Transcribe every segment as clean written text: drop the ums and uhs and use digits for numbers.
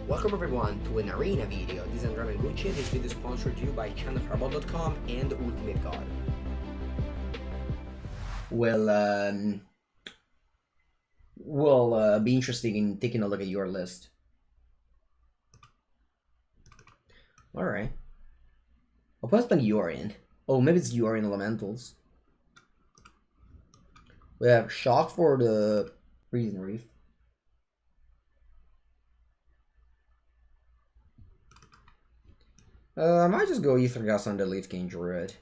Welcome everyone to an arena video. This is Andrea Mengucci. This video is sponsored to you by channelfarball.com and Ultimate God. Will be interesting in taking a look at your list. Alright. I'll put on Yorian. Oh, maybe it's Yorian Elementals. We have Shock for the Reason Reef. I might just go Ether Gas on the Leaf King Druid.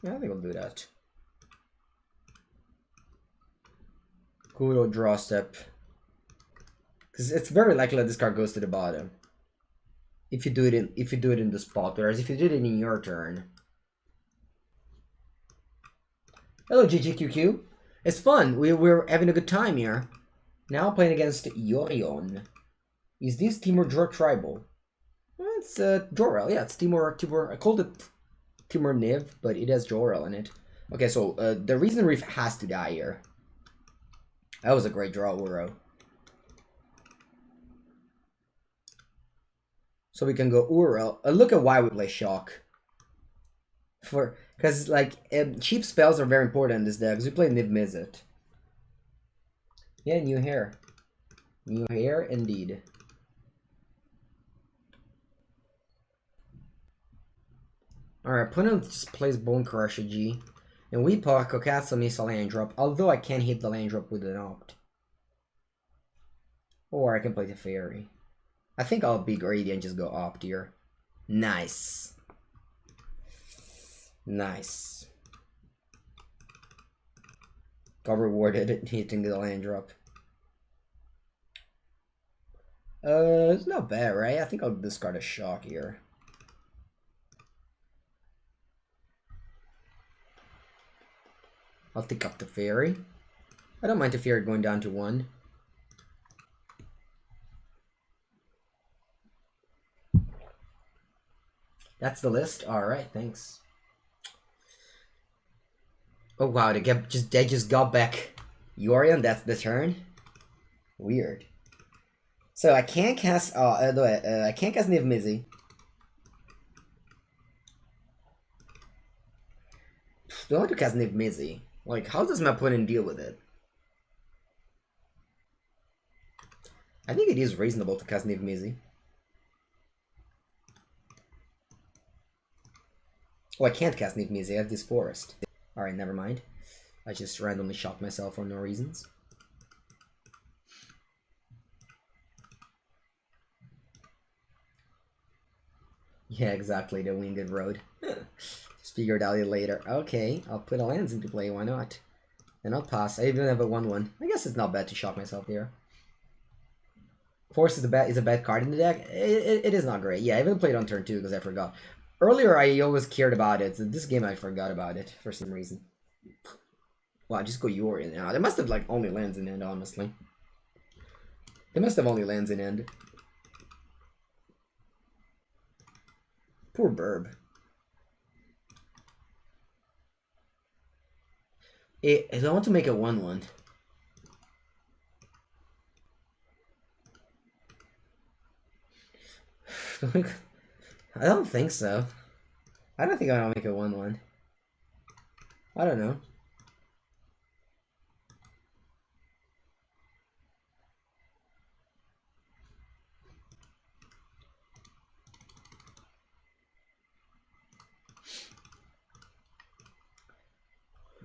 Yeah, I think I'll do that. Kudo draw step. Because it's very likely that this card goes to the bottom. If you do it in the spot, whereas if you did it in your turn. Hello GGQQ. It's fun. We're having a good time here. Now playing against Yorion. Is this Temur Draw Tribal? It's Jor-El, yeah, it's Temur. I called it Temur Niv, but it has Jor-El in it. Okay, so the Reason Reef has to die here. That was a great draw, Uro. So we can go Uro. Look at why we play Shock. Because like cheap spells are very important in this deck. We play Niv Mizzet. Yeah, new hair. New hair indeed. Alright, opponent just plays Bone Crusher G. And we puck Kokatsu Missile land drop, although I can't hit the land drop with an opt. Or I can play Teferi. I think I'll be greedy and just go opt here. Nice. Nice. Got rewarded hitting the land drop. It's not bad, right? I think I'll discard a Shock here. I'll take up the Teferi. I don't mind Teferi going down to 1. That's the list? Alright, thanks. Oh wow, they just got back Yorion, that's the turn? Weird. So I can't cast I can't cast Niv Mizzet. Don't want to cast Niv Mizzet. Like, how does my opponent deal with it? I think it is reasonable to cast Niv Mizzet. Oh, I can't cast Niv Mizzet, I have this forest. Alright, never mind. I just randomly shot myself for no reasons. Yeah, exactly, the Winged Road. Just figured out it later. Okay, I'll put a lands into play, why not? And I'll pass. I even have a 1/1. I guess it's not bad to shock myself here. Force is a bad card in the deck. It is not great. Yeah, I even played on turn 2 because I forgot. Earlier, I always cared about it. So this game, I forgot about it for some reason. Wow, just go Yorion now. They must have like only lands in end, honestly. They must have only lands in end. Poor Burb. I want to make a 1/1. I don't think so. I don't think I'll make a 1/1. I don't know.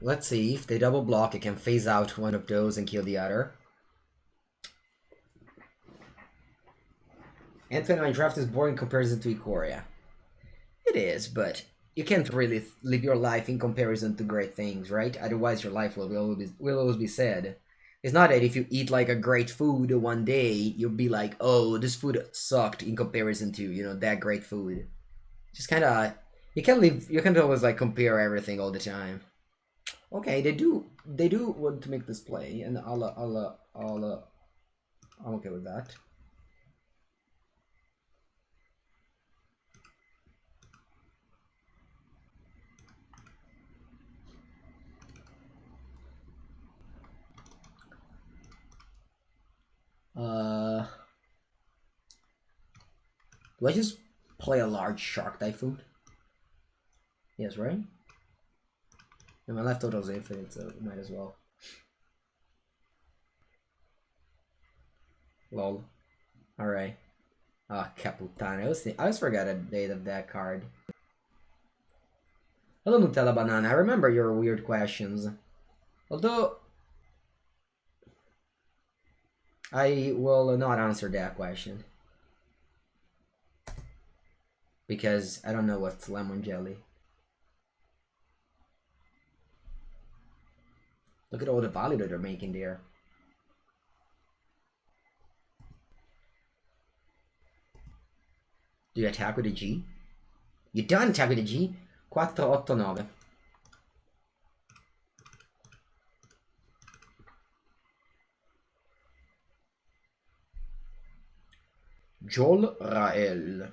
Let's see, if they double block, it can phase out one of those and kill the other. Anthony, my draft is boring in comparison to Ikoria. It is, but you can't really live your life in comparison to great things, right? Otherwise your life will always be sad. It's not that if you eat like a great food one day, you'll be like, oh, this food sucked in comparison to, you know, that great food. Just kinda, you can't always like compare everything all the time. Okay, they do want to make this play, and I'm okay with that. Do I just play a large Shark Typhoon? Yes, right? And my life total is infinite, so might as well. Lol. Alright. Ah, Caputan. I always forgot the date of that card. Hello, Nutella Banana. I remember your weird questions. Although, I will not answer that question. Because I don't know what's lemon jelly. Look at all the value that they're making there. Do you attack with a G? You don't attack with a G? 489. Jol Rael.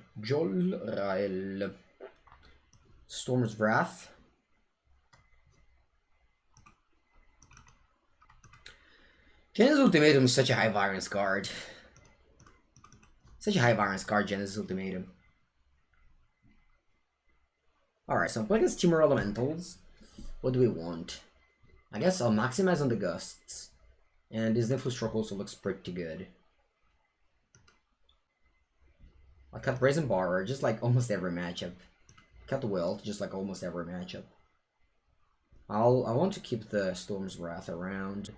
Storm's Wrath. Genesis Ultimatum is such a high variance card. Such a high variance card, Genesis Ultimatum. Alright, so I'm playing against Temur Elementals. What do we want? I guess I'll maximize on the Gusts. And his Influ Stroke also looks pretty good. I cut Brazen Borrower, just like almost every matchup. Cut Wilt, just like almost every matchup. I want to keep the Storm's Wrath around.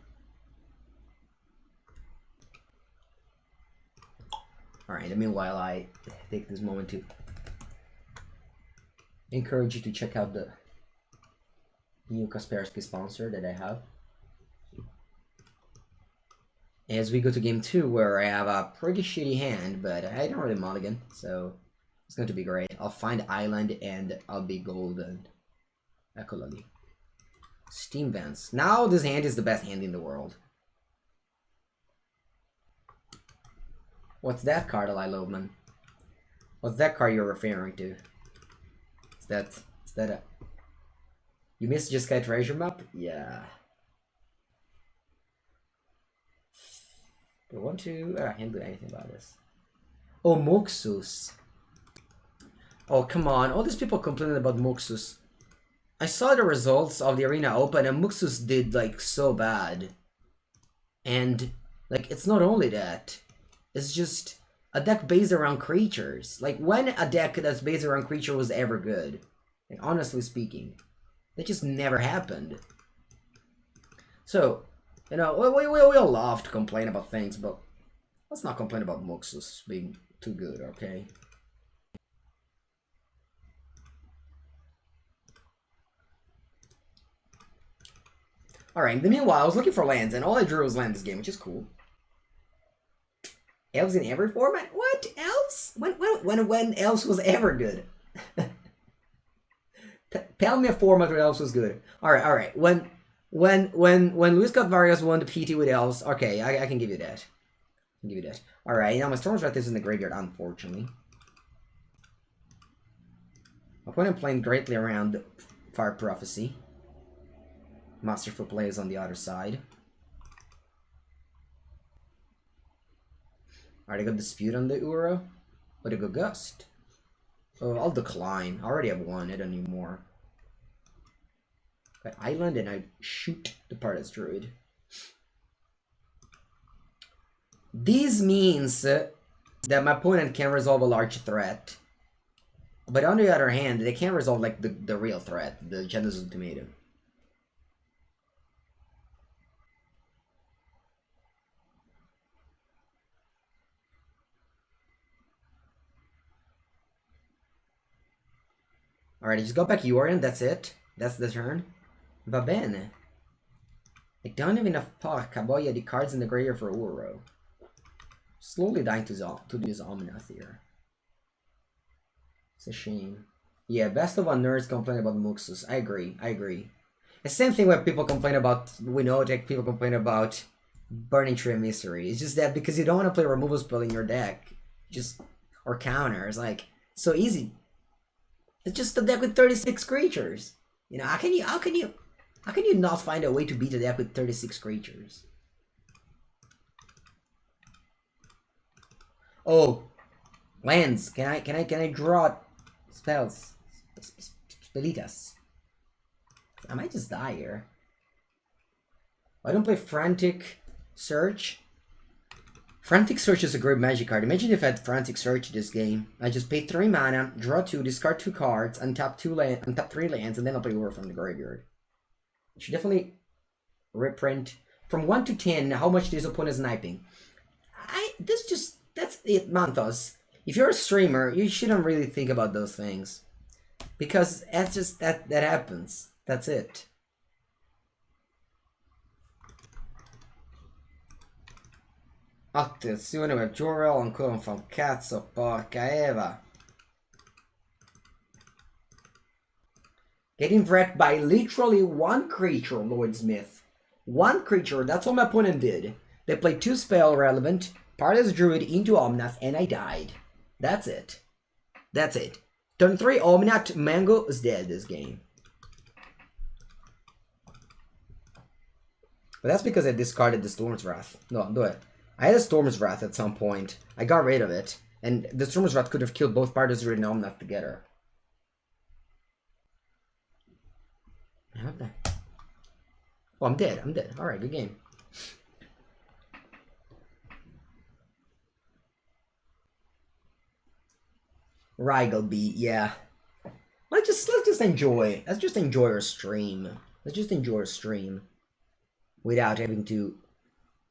Alright, meanwhile I take this moment to encourage you to check out the new Kaspersky sponsor that I have. As we go to game 2, where I have a pretty shitty hand, but I don't really mulligan, so it's going to be great. I'll find Island and I'll be golden. Ecolally. Steam Vents. Now this hand is the best hand in the world. What's that card, Eli Loveman? What's that card you're referring to? Is that a... You missed Just Sky Treasure Map? Yeah. Do I want to... I can't do anything about this. Oh, Muxus. Oh, come on. All these people complaining about Muxus. I saw the results of the Arena Open and Muxus did, like, so bad. And, like, it's not only that. It's just a deck based around creatures. Like, when a deck that's based around creature was ever good? Like, honestly speaking. That just never happened. So, you know, we all love to complain about things, but let's not complain about Muxus being too good, okay? Alright, meanwhile, I was looking for lands, and all I drew was land this game, which is cool. Elves in every format? What? Elves? When Elves was ever good? Tell me a format where Elves was good. Alright. When Luis Vargas won the PT with Elves, okay, I can give you that. Alright, now my Storm's Wrath is in the graveyard, unfortunately. My opponent playing greatly around Fire Prophecy. Masterful plays on the other side. Alright, I got Dispute on the Uro. But I got Gust. Oh, I'll decline. I already have one, I don't need more. Got Island and I shoot the Paradise Druid. This means that my opponent can resolve a large threat. But on the other hand, they can't resolve like the real threat, the Genesis Ultimatum. Alright, I just got back Yorion, that's it. That's the turn. Va bene. I don't have enough Kaboya the cards in the graveyard for Uro. Slowly dying to this Omnath here. It's a shame. Yeah, best of all nerds complain about Muxus. I agree. The same thing when people complain about, we know that people complain about Burning Tree of Mystery. It's just that because you don't want to play a removal spell in your deck, or counters, like, so easy. It's just a deck with 36 creatures. You know, how can you not find a way to beat a deck with 36 creatures? Oh, lands. Can I draw spells? Spellitas. I might just die here. I don't play Frantic Search. Frantic Search is a great magic card. Imagine if I had Frantic Search this game. I just pay 3 mana, draw 2, discard 2 cards, untap 3 lands, and then I'll play War from the graveyard. Should definitely reprint. From 1 to 10, how much this opponent is sniping. That's it, Manthos. If you're a streamer, you shouldn't really think about those things. Because that's just, that happens. That's it. Attenzione per Jor-El, ancora non fa un cazzo, porca Eva. Getting wrecked by literally one creature, Lordsmith. One creature, that's what my opponent did. They played 2 spell relevant, Parlous Druid into Omnath, and I died. That's it. That's it. Turn 3, Omnath, Mango is dead this game. But that's because I discarded the Storm's Wrath. No, do it. I had a Storm's Wrath at some point. I got rid of it. And the Storm's Wrath could have killed both Parlous Druid and Omnath together. Okay. Oh, I'm dead. I'm dead. Alright, good game. Rigalby, yeah. Let's just enjoy. Let's just enjoy our stream. Let's just enjoy our stream. Without having to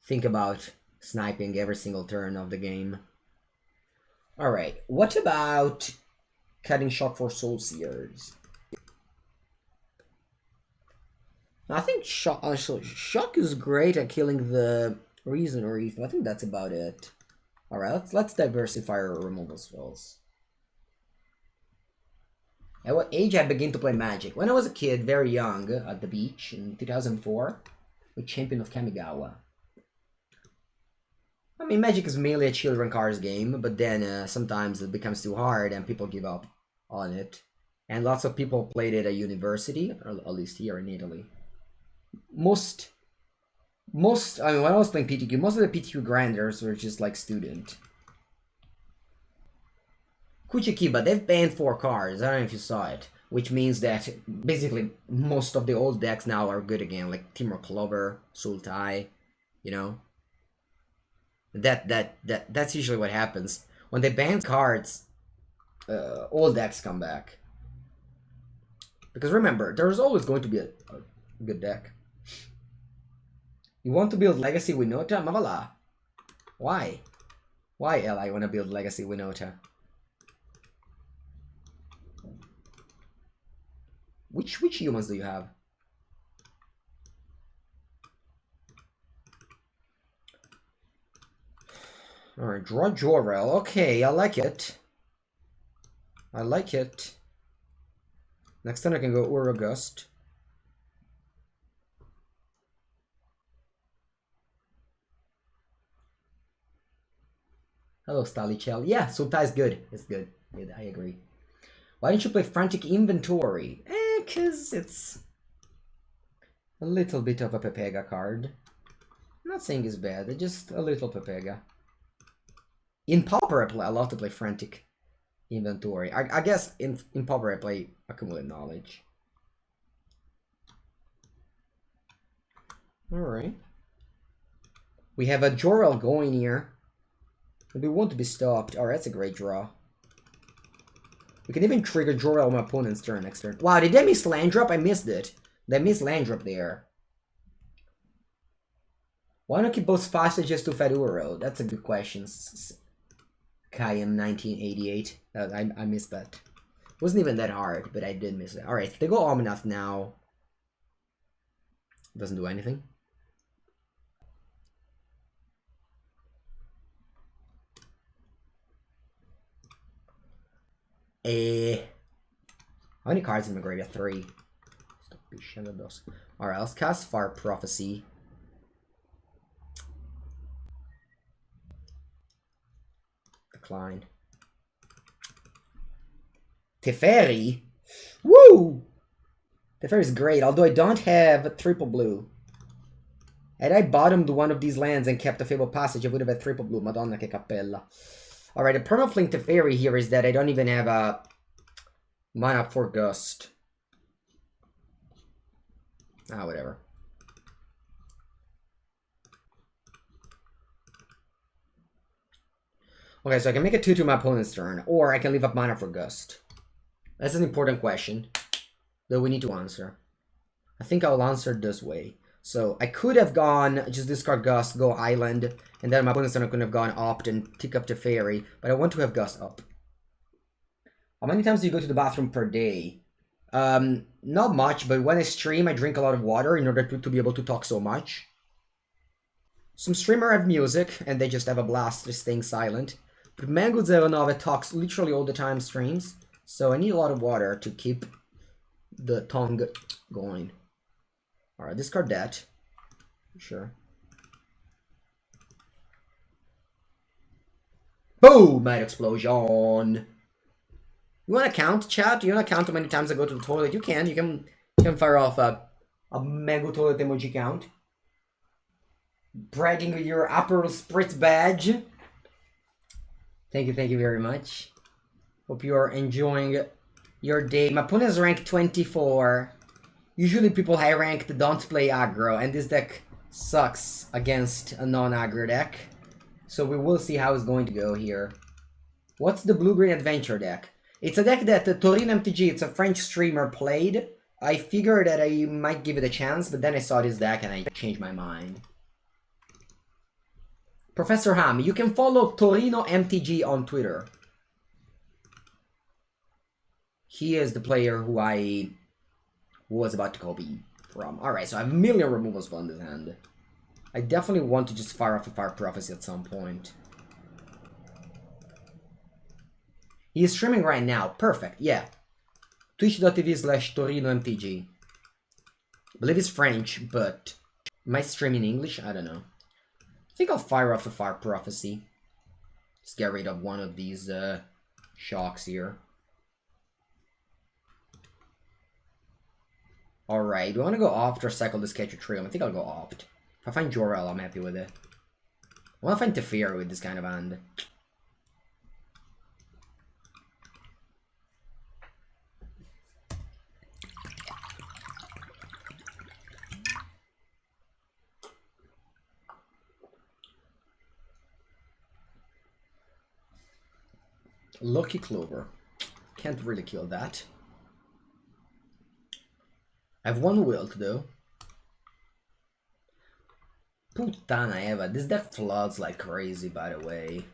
think about sniping every single turn of the game. Alright, what about cutting Shock for Soul Seers? I think Shock is great at killing the Reason or Ethan. I think that's about it. Alright, let's diversify our removal spells. At what age I began to play Magic? When I was a kid, very young, at the beach in 2004, with Champion of Kamigawa. I mean, Magic is mainly a children cards game, but then sometimes it becomes too hard and people give up on it. And lots of people played it at university, or at least here in Italy. I mean, when I was playing PTQ, most of the PTQ grinders were just like student. Kuchikiba, they've banned 4 cards, I don't know if you saw it. Which means that basically most of the old decks now are good again, like Temur Clover, Sultai, you know? That's usually what happens. When they ban cards, old decks come back. Because remember, there's always going to be a good deck. You want to build Legacy Winota? Mavala. Why? Why, Ella, want to build Legacy Winota? Which humans do you have? Alright, draw Jor-El. Okay, I like it. I like it. Next turn I can go Uragust. Hello, Stalichel. Yeah, Sultai is good. It's good. I agree. Why don't you play Frantic Inventory? Because it's a little bit of a Pepega card. I'm not saying it's bad, it's just a little Pepega. In Pauper, I love to play Frantic Inventory. I guess in Pauper I play Accumulate Knowledge. Alright. We have a Jor-El going here. But we want to be stopped. Alright, that's a great draw. We can even trigger Jor-El on my opponent's turn next turn. Wow, did they miss land drop? I missed it. They missed land drop there. Why not keep both hostages to Feduro? That's a good question. Kayan 1988. I missed that. It wasn't even that hard, but I did miss it. Alright, if they go Omnath now. Doesn't do anything. How many cards in my graveyard? 3. Alright, let's cast Far Prophecy. Decline. Teferi? Woo! Teferi is great, although I don't have triple blue. Had I bottomed one of these lands and kept a Fabled Passage, I would have had triple blue. Madonna che cappella. Alright, the permaflink Teferi here is that I don't even have a mana for Gust. Ah, whatever. Okay, so I can make a 2-2 my opponent's turn, or I can leave up mana for Gust. That's an important question that we need to answer. I think I'll answer this way. So I could have gone, just discard Gust, go Island, and then my opponent's turn could have gone Opt and tick up Teferi, but I want to have Gust up. How many times do you go to the bathroom per day? Not much, but when I stream, I drink a lot of water in order to be able to talk so much. Some streamers have music, and they just have a blast just staying silent. But Mengucci talks literally all the time streams, so I need a lot of water to keep the tongue going. Alright, discard that. Sure. Boom! Mad explosion! You wanna count, chat? You wanna count how many times I go to the toilet? You can. You can fire off a Mango Toilet emoji count. Bragging with your Aperol Spritz badge. Thank you very much. Hope you are enjoying your day. My opponent is ranked 24. Usually people high ranked don't play aggro, and this deck sucks against a non-aggro deck. So we will see how it's going to go here. What's the Blue-Green Adventure deck? It's a deck that Torino MTG, it's a French streamer, played. I figured that I might give it a chance, but then I saw this deck and I changed my mind. Professor Ham, you can follow Torino MTG on Twitter. He is the player who I was about to copy from. Alright, so I have a million removal spells in this hand. I definitely want to just fire off a Fire Prophecy at some point. He is streaming right now. Perfect, yeah. Twitch.tv/TorinoMTG. I believe it's French, but am I streaming in English? I don't know. I think I'll fire off a Fire Prophecy. Just get rid of one of these shocks here. Alright, do I want to go Opt or cycle this Catcher Trio? I think I'll go Opt. If I find Jor-El, I'm happy with it. I want to find Teferi with this kind of hand. Lucky Clover. Can't really kill that. I have one Wilt though. Puttana Eva. This deck floods like crazy, by the way.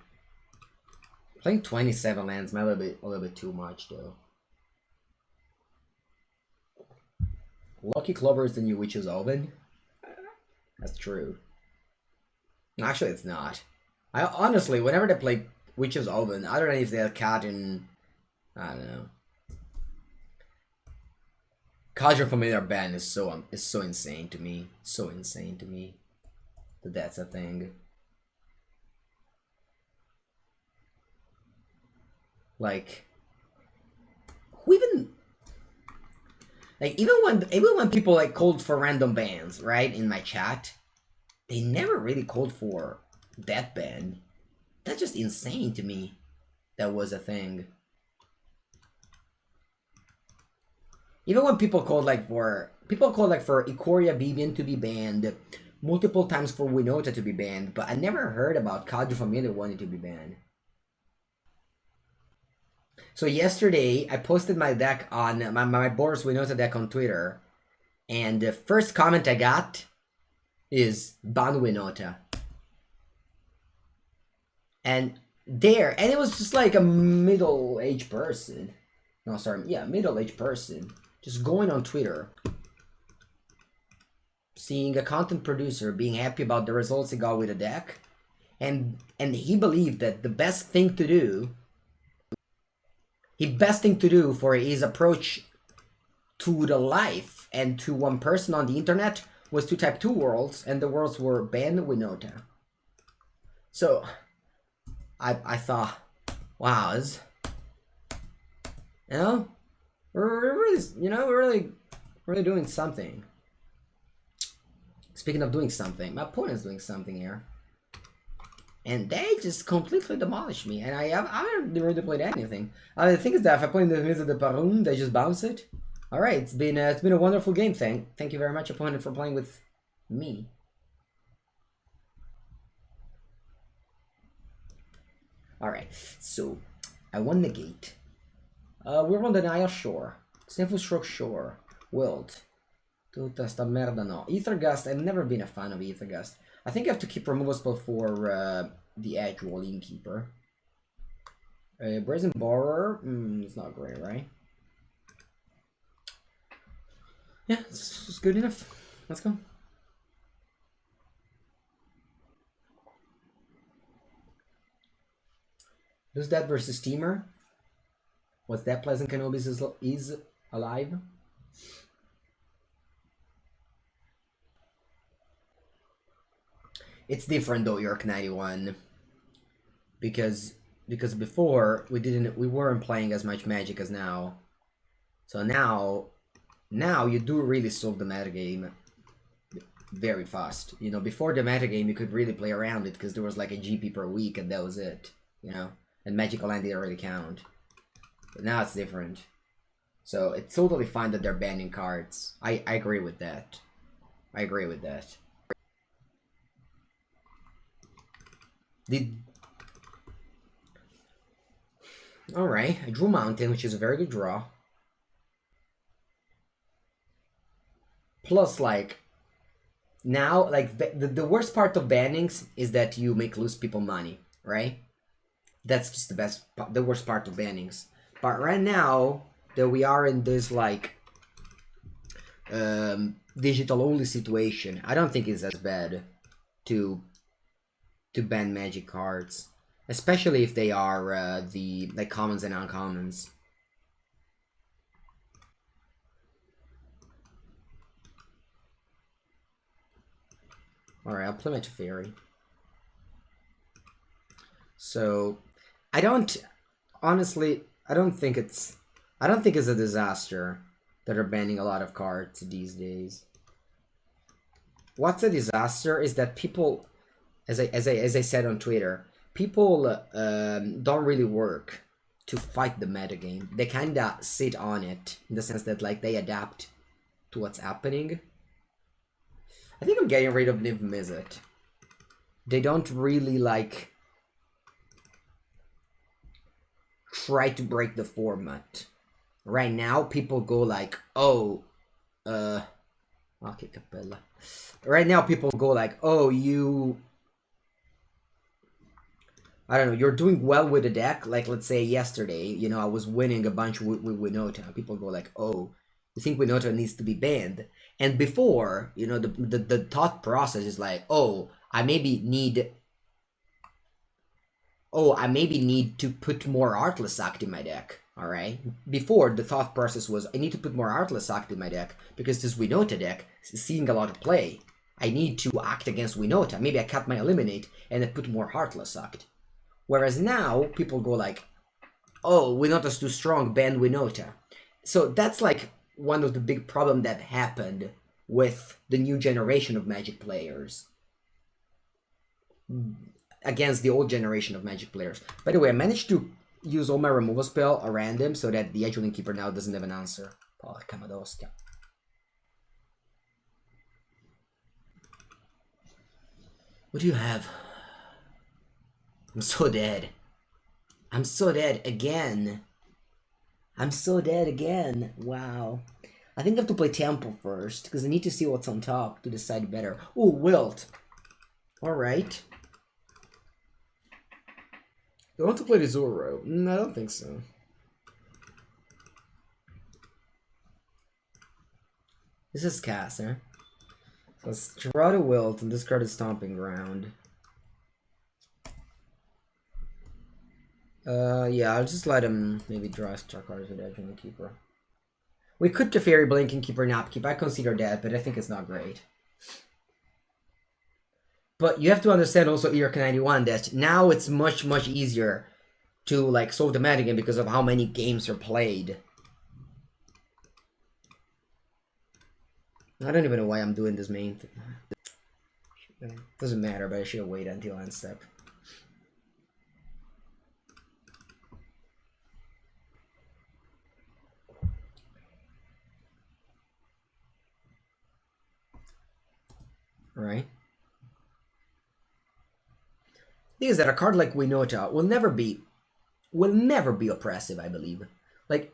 Playing 27 lands might be a little bit too much though. Lucky Clover is the new Witch's Oven. That's true. Actually, it's not. I honestly, whenever they play Witch's Oven, I don't know if they're cat in, I don't know. Conjure Familiar ban is so insane to me. So insane to me. That that's a thing. Like, who even, like, even when people like called for random bans, right, in my chat, they never really called for that ban. That's just insane to me. That was a thing. Even when people called for Ikoria Bibian to be banned, multiple times for Winota to be banned, but I never heard about Kadri Familia wanting to be banned. So yesterday, I posted my deck on my Boris Winota deck on Twitter, and the first comment I got is ban Winota. And it was just like a middle-aged person. No, sorry, yeah, middle-aged person. Just going on Twitter, seeing a content producer being happy about the results he got with a deck, and he believed that the best thing to do for his approach to the life and to one person on the internet was to type 2 worlds, and the worlds were ban Winota. So I thought, wow, this, you know, we're really doing something. Speaking of doing something, my opponent's doing something here. and they just completely demolished me. And I haven't really played anything. The thing is that if I play in the Mise de Parum, they just bounce it. All right, it's been a wonderful game. Thank you very much, opponent, for playing with me. All right, so I won the gate. We're on the Nile Shore. Sniffle Stroke Shore. Wilt. Tutta sta merda no. Ethergust, I've never been a fan of Ethergust. I think I have to keep removal spell for the Edge Wall Innkeeper. Brazen Borer, it's not great, right? Yeah, it's good enough. Let's go. Who's that versus Steamer? What's that? Pleasant Canobis is alive? It's different though, York 91. Because before we weren't playing as much Magic as now. So now you do really solve the metagame very fast. You know, before the metagame you could really play around it because there was like a GP per week and that was it. You know? And Magical Land didn't really count. But now it's different. So it's totally fine that they're banning cards. I agree with that. I agree with that. Alright, I drew Mountain, which is a very good draw. Plus, like, now, like, the worst part of bannings is that you make lose people money, right? That's just the worst part of bannings. But right now, that we are in this, like, digital-only situation, I don't think it's as bad to ban Magic cards. Especially if they are the like commons and uncommons. Alright, I'll play my Teferi. So I don't think it's a disaster that are banning a lot of cards these days. What's a disaster is that people, as I said on Twitter, people don't really work to fight the metagame. They kinda sit on it in the sense that like they adapt to what's happening. I think I'm getting rid of Niv Mizzet. They don't really like try to break the format. Right now people go like, oh, okay, Capella. Right now people go like, oh, I don't know, you're doing well with the deck. Like, let's say yesterday, you know, I was winning a bunch with Winota. People go like, oh, you think Winota needs to be banned? And before, you know, the thought process is like, oh, I maybe need to put more Artless Act in my deck. Alright? Before, the thought process was, I need to put more Artless Act in my deck because this Winota deck is seeing a lot of play. I need to act against Winota. Maybe I cut my Eliminate and I put more Heartless Act. Whereas now, people go like, oh, Winota's too strong, ban Winota. So that's like one of the big problems that happened with the new generation of Magic players against the old generation of Magic players. By the way, I managed to use all my removal spell at random so that the Edge Keeper now doesn't have an answer. Porca madosca. What do you have? I'm so dead. I'm so dead again. I'm so dead again. Wow. I think I have to play Temple first, because I need to see what's on top to decide better. Oh, Wilt. Alright. Do I want to play the Zoro? I don't think so. This is Caster. So let's draw the Wilt and discard a Stomping Ground. Yeah, I'll just let him maybe draw a star cards with Edge and the Keeper. We could Teferi, Blink, and Keeper, Napkeep. I consider that, but I think it's not great. But you have to understand also, York 91, that now it's much, much easier to like solve the metagame because of how many games are played. I don't even know why I'm doing this main thing. Doesn't matter, but I should have waited until end step. right? The thing is that a card like Winota will never be oppressive, I believe. Like,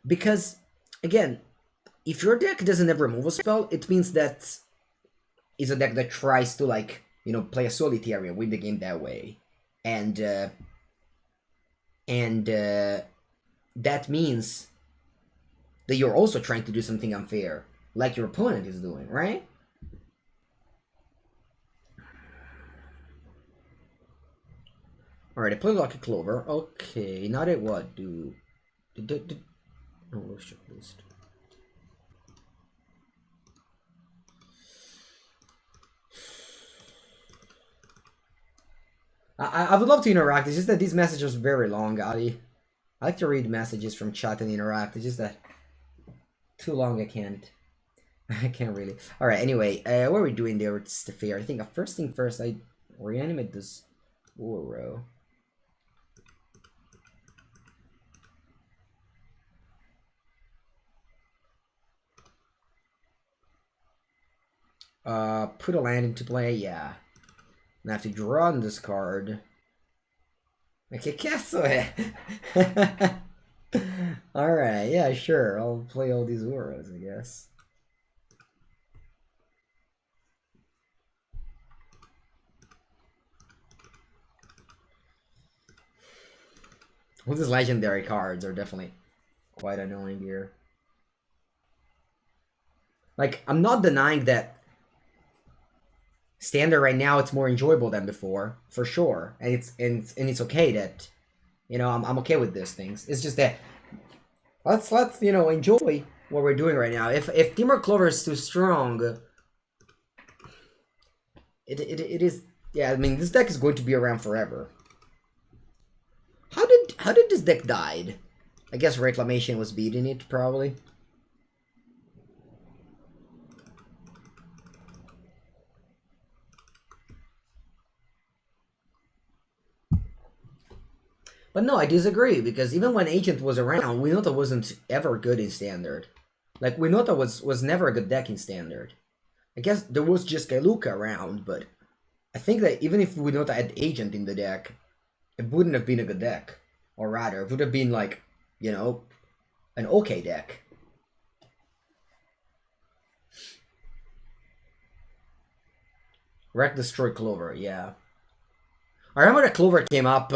because, again, if your deck doesn't have removal spell, it means that it's a deck that tries to, like, you know, play a solitaire, win the game that way. And that means that you're also trying to do something unfair, like your opponent is doing, right? Alright, I played Lucky Clover. Okay, now that what? Oh, let's check list. I would love to interact. It's just that these messages are very long, Ali. I like to read messages from chat and interact. It's just that too long. I can't. I can't really. All right. Anyway, what are we doing there? It's the fair. I think first thing first, I reanimate this Oro. Put a land into play. Yeah. And I have to draw on this card. Okay, castle. Alright, yeah, sure. I'll play all these Uros, I guess. All these legendary cards are definitely quite annoying here. Like, I'm not denying that Standard right now it's more enjoyable than before, for sure. And it's okay that, you know, I'm okay with these things. It's just that let's you know, enjoy what we're doing right now. If Temur Clover is too strong, it is, yeah, I mean, this deck is going to be around forever. How did this deck died? I guess Reclamation was beating it, probably. But no, I disagree, because even when Agent was around, Winota wasn't ever good in Standard. Like, Winota was never a good deck in Standard. I guess there was just Kailuka around, but I think that even if Winota had Agent in the deck, it wouldn't have been a good deck. Or rather, it would have been like, you know, an okay deck. Wreck Destroy Clover, yeah. I remember that Clover came up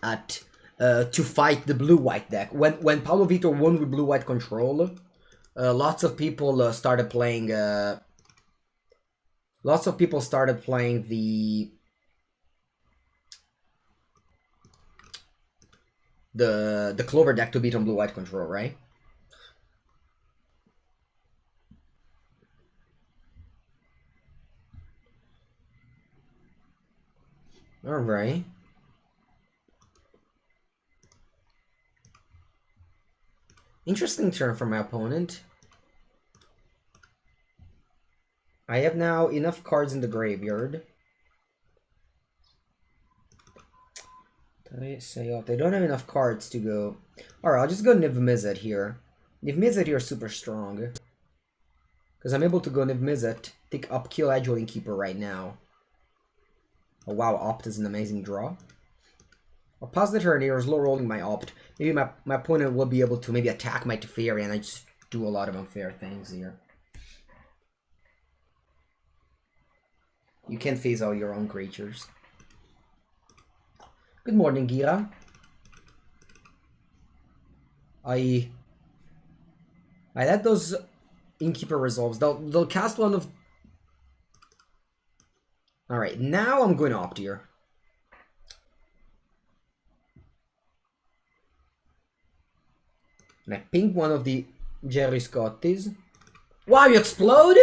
at to fight the blue-white deck. When Paulo Vitor won with blue-white control, lots of people started playing. Lots of people started playing the Clover deck to beat on blue-white control, right? All right. Interesting turn from my opponent. I have now enough cards in the graveyard. They don't have enough cards to go. Alright, I'll just go Niv Mizzet here. Niv Mizzet here is super strong. Because I'm able to go Niv Mizzet, take up Kill Edgeling Keeper right now. Oh wow, Opt is an amazing draw. I'll pause the turn here, slow rolling my Opt. Maybe my opponent will be able to maybe attack my Teferi and I just do a lot of unfair things here. You can't phase out your own creatures. Good morning, Gira. I let those Innkeeper resolves. They'll cast one of. All right, now I'm going to Opt here. And I ping one of the Jerry Scotties. Wow, you explode?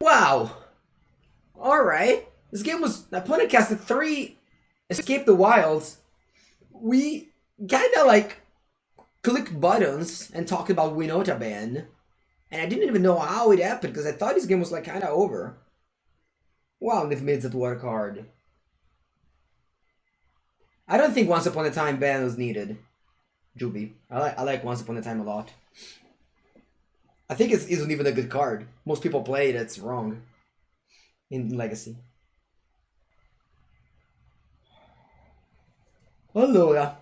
Wow. Alright. This game was... My opponent casted 3 Escape the Wilds. We kinda like clicked buttons and talked about Winota ban. And I didn't even know how it happened because I thought this game was like kinda over. Wow, Niv Mizzet, what a card. I don't think Once Upon a Time ban was needed. Juby. I like Once Upon a Time a lot. I think it isn't even a good card. Most people play it, it's wrong. In Legacy. Allora.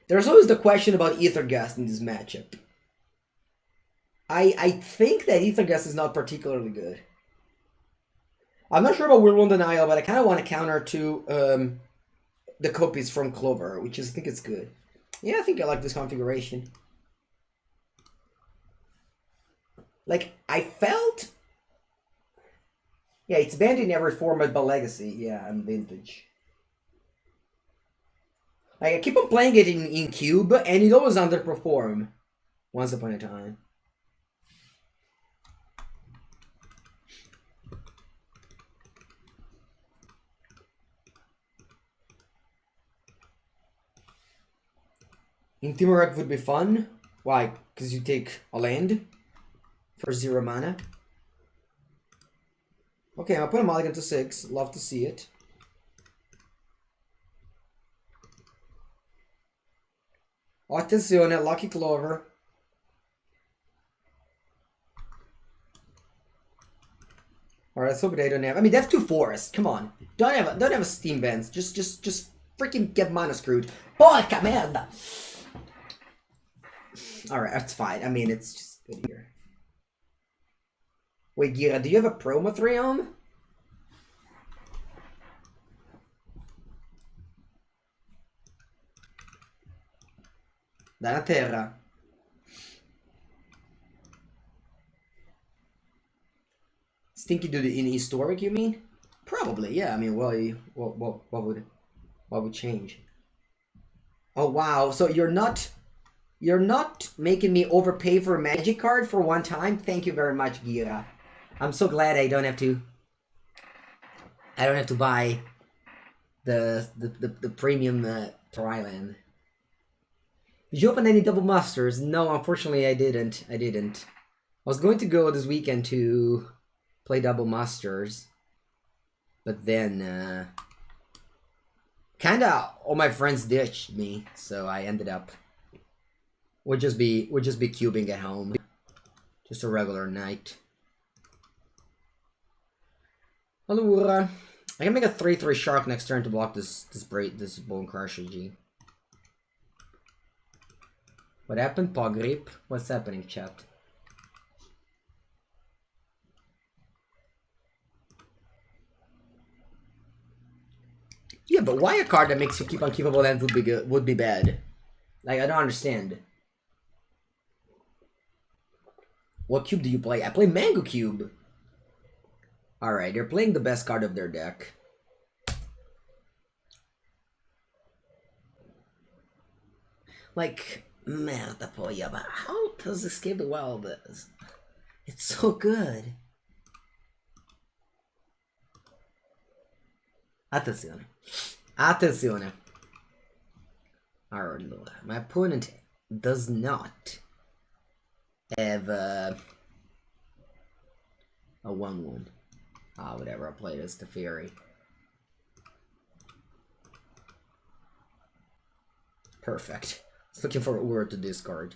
There's always the question about Ethergast in this matchup. I think that Ethergast is not particularly good. I'm not sure about Whirlwind Denial, but I kind of want to counter to the copies from Clover, which is, I think it's good. Yeah, I think I like this configuration. Like, I felt... Yeah, it's banned in every format but Legacy. Yeah, I'm Vintage. Like, I keep on playing it in Cube, and it always underperform. Once upon a time. In Temur would be fun. Why? Because you take a land for 0 mana. Okay, I'll put a mulligan to 6. Love to see it. Attenzione, Lucky Clover. Alright, let's hope they don't have... I mean, they have 2 forests. Come on. Don't have a steam bends. Just freaking get mana screwed. Porca merda! Alright, that's fine. I mean, it's just good here. Wait, Gira, do you have a promo 3-on? Dalla terra. Stinky dude in historic, you mean? Probably, yeah. I mean, what would change? Oh wow, so you're not making me overpay for a magic card for one time? Thank you very much, Gira. I'm so glad I don't have to buy the premium Triland. Did you open any double masters? No, unfortunately I didn't. I was going to go this weekend to play double masters, but then kinda all my friends ditched me, so I ended up would just be cubing at home. Just a regular night. Allora, I can make a 3/3 shark next turn to block this Bone Crusher G. What happened, Pogrip? What's happening, chat? Yeah, but why a card that makes you keep unkeepable land would be bad? Like, I don't understand. What cube do you play? I play Mango Cube. Alright, they're playing the best card of their deck. Like, merda poia, but how does Escape the Wild this? It's so good. Attenzione. Attenzione. Allora, my opponent does not have a 1/1. Whatever, I'll play this Teferi. Perfect. I was looking for a word to discard.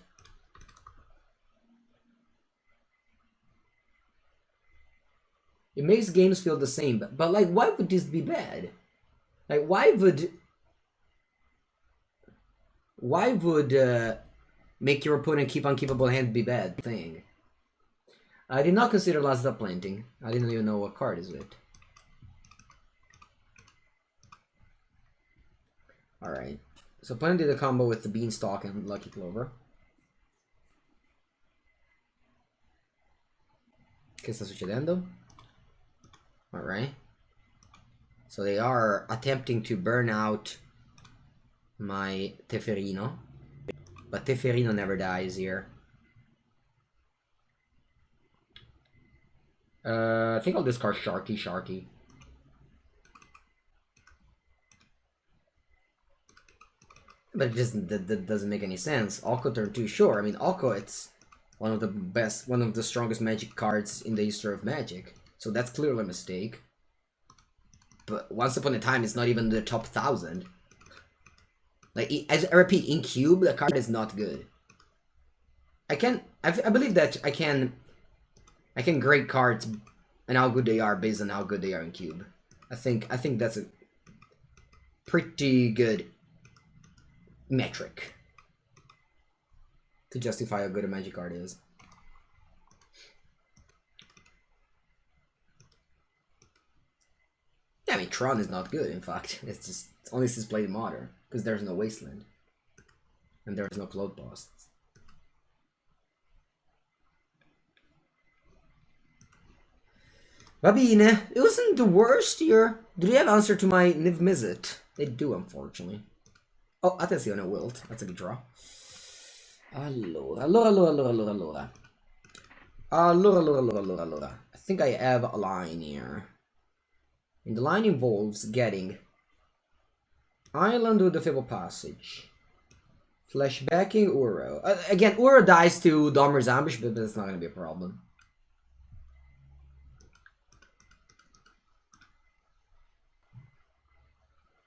It makes games feel the same, but like, why would this be bad? Like, why would make your opponent keep unkeepable hand be bad thing? I did not consider Last Up Planting. I didn't even know what card is it. Alright. So opponent did a combo with the Beanstalk and Lucky Clover. Che sta succedendo? Alright. So they are attempting to burn out my Teferino. But Teferino never dies here. I think I'll discard Sharky. But it doesn't, that doesn't make any sense. Alco turn 2, sure. I mean, Alco, it's one of the strongest Magic cards in the history of Magic. So that's clearly a mistake. But once upon a time, it's not even the top 1,000. Like, as I repeat, in Cube, the card is not good. I can I believe that I can grade cards and how good they are based on how good they are in cube. I think that's a pretty good metric to justify how good a magic card is. Yeah, I mean, Tron is not good, in fact. It's just only since played in Modern, because there's no Wasteland. And there's no Cloud Posts. Va bene, it wasn't the worst year. Do they have answer to my Niv Mizzet? They do, unfortunately. Oh, attenzione, Wilt. That's a good draw. Allora. I think I have a line here. And the line involves getting Island with the Fable Passage. Flashbacking Uro. Again, Uro dies to Dahmer's Ambush, but that's not going to be a problem.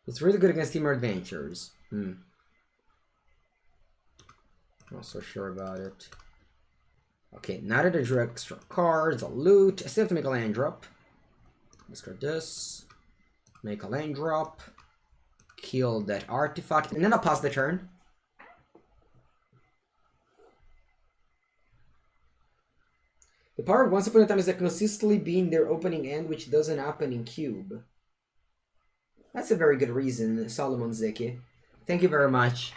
It's really good against Temur Adventures. Not so sure about it. Okay, now that I drew extra cards, I'll loot. I still have to make a land drop. Discard this. Make a land drop. Kill that artifact. And then I'll pass the turn. The power of Once Upon a Time is that consistently being their opening end, which doesn't happen in Cube. That's a very good reason, Solomon Zeki. Thank you very much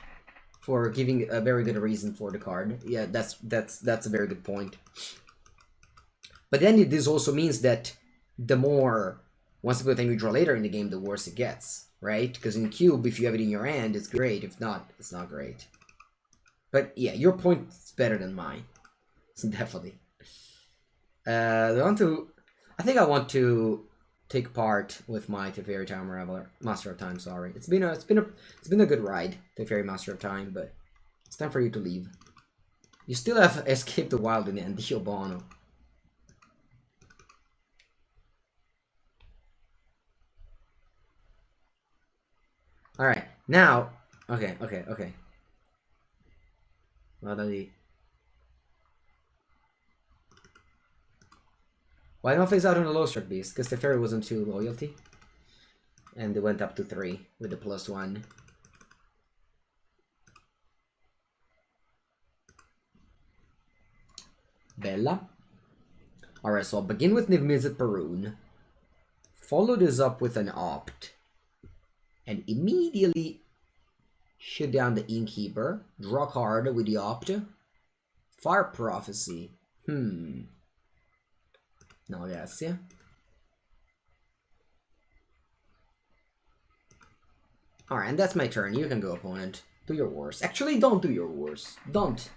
for giving a very good reason for the card. Yeah, that's a very good point. But then this also means that the more Once Upon a Time you draw later in the game, the worse it gets, right? Because in Cube, if you have it in your hand, it's great. If not, it's not great. But yeah, your point is better than mine. So definitely. I think I want to take part with my Teferi Master of Time. Sorry, it's been a good ride, Teferi Master of Time, but it's time for you to leave. You still have Escape the Wild in the end, Dio Bono. All right, now, okay. Why don't I phase out on the low strike beast? Because the fairy wasn't 2 loyalty. And they went up to 3 with the +1. Bella. Alright, so I'll begin with Niv Mizzet Perun. Follow this up with an Opt. And immediately shoot down the Innkeeper. Draw card with the Opt. Fire Prophecy. No, grazie. Alright, and that's my turn. You can go, opponent. Do your worst. Actually, don't do your worst. Don't.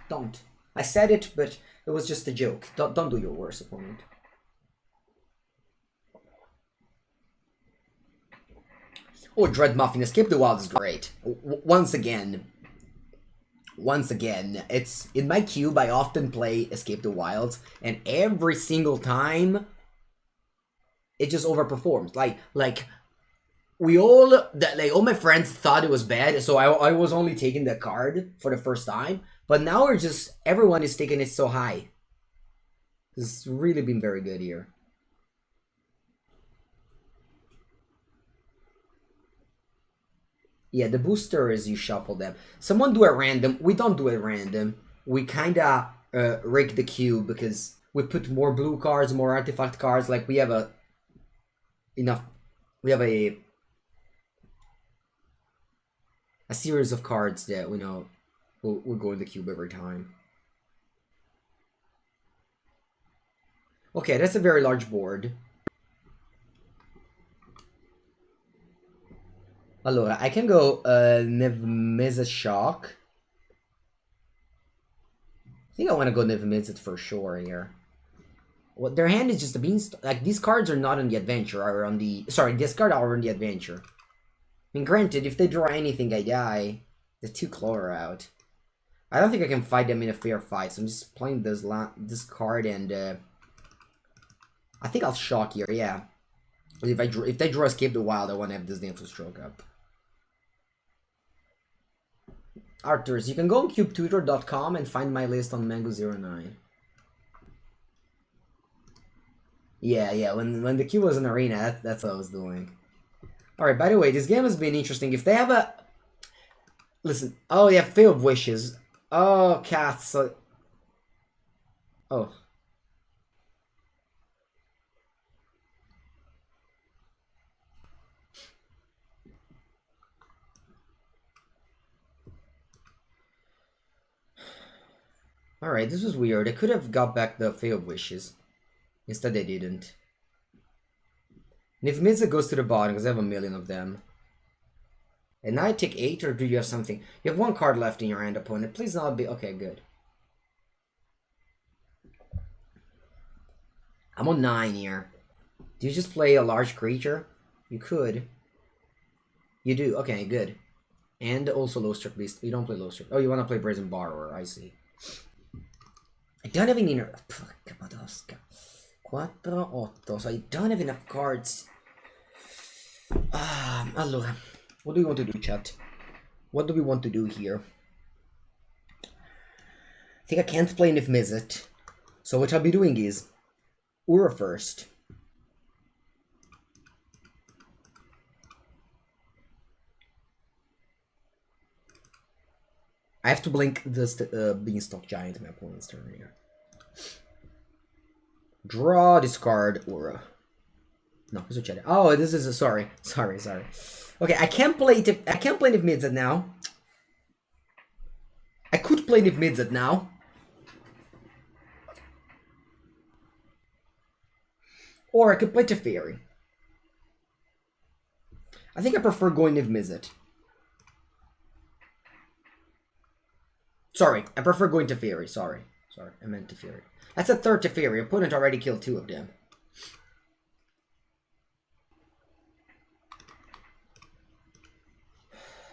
I said it, but it was just a joke. Don't do your worst, opponent. Oh, Dread Muffin. Escape the Wild is great. Once again, it's in my cube. I often play Escape the Wilds, and every single time, it just overperforms. Like all my friends thought it was bad, so I was only taking the card for the first time. But now everyone is taking it so high. It's really been very good here. Yeah, the booster is you shuffle them. Someone do it random. We don't do it random. We kinda rig the cube because we put more blue cards, more artifact cards. Like we have a series of cards that we know will go in the cube every time. Okay, that's a very large board. Allora, I can go Niv Mizzet Shock. I think I want to go Niv Mizzet for sure here. Well, their hand is just a beanstalk. Like, these cards are not on the adventure, or on the... Sorry, this card are on the adventure. I mean, granted, if they draw anything, I die. The 2 claw are out. I don't think I can fight them in a fair fight, so I'm just playing this card, and... I think I'll shock here, yeah. If they draw Escape the Wild, I want to have this Influ Stroke up. Arthurs, you can go on cubetutor.com and find my list on Mango09. Yeah, when the queue was an arena, that's what I was doing. Alright, by the way, this game has been interesting. If they have a... Listen, oh, they have failed wishes. Oh, cats. Oh. Alright, this was weird. They could have got back the failed wishes. Instead they didn't. And if Miza goes to the bottom, because I have a million of them. And now I take 8, or do you have something? You have 1 card left in your hand, opponent. Please not be... Okay, good. I'm on 9 here. Do you just play a large creature? You could. You do. Okay, good. And also Low Struck Beast. You don't play Low Struck. Oh, you want to play Brazen Borrower. I see. I don't have any... Capadosca. 4, 8. So I don't have enough cards. Allora. What do we want to do, chat? What do we want to do here? I think I can't play Nif Mizzet. So what I'll be doing is... Ura first. I have to blink the Beanstalk Giant in my opponent's turn here. Draw, discard, Ura. No, this is chat. Oh, this is a sorry. Okay, I can't play Nif Mizzet now. I could play Nif Mizzet now. Or I could play Teferi. I think I prefer going Nif Mizzet. Sorry, I prefer going Teferi. Sorry, I meant Teferi. That's a 3rd Teferi. Opponent already killed 2 of them.